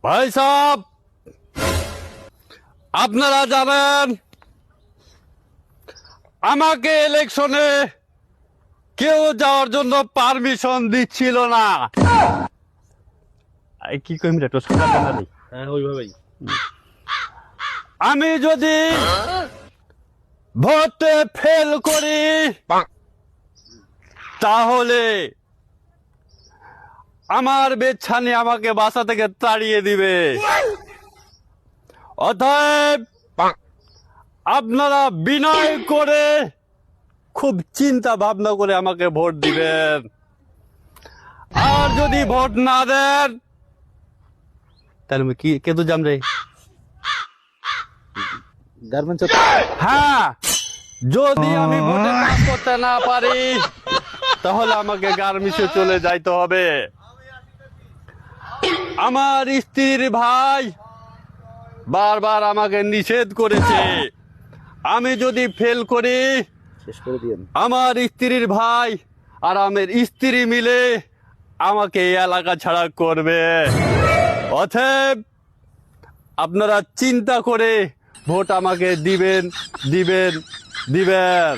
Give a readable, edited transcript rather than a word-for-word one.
ভাই সাহেব, আপনারা জানেন আমাকে ইলেকশনে কেউ যাওয়ার জন্য পারমিশন দিচ্ছিল না। কি কইম রে, তো সোজা কথা নেই। হ্যাঁ ওইভাবেই। আমি যদি ভোটে ফেল করি তাহলে আমার বেচ্ছানি আমাকে বাসা থেকে তাড়িয়ে দিবে। অতএব আপনারা বিনয় করে খুব চিন্তা ভাবনা করে আমাকে ভোট দিবেন। আর যদি ভোট না দেন তাহলে আমি কি কেতু যাম রে। গার্মেন্টস হ্যাঁ, যদি আমি ভোটে পাস করতে না পারি তাহলে আমাকে গার্মেন্টসে চলে যাইতে হবে। আমার স্ত্রীর ভাই বারবার আমাকে নিষেধ করেছে, আমি যদি ফেল করি শেষ করে দিয়েন। আমার স্ত্রীর ভাই আর আমার স্ত্রী মিলে আমাকে এই এলাকা ছাড়া করবে। অতএব আপনারা চিন্তা করে ভোট আমাকে দিবেন দিবেন দিবেন।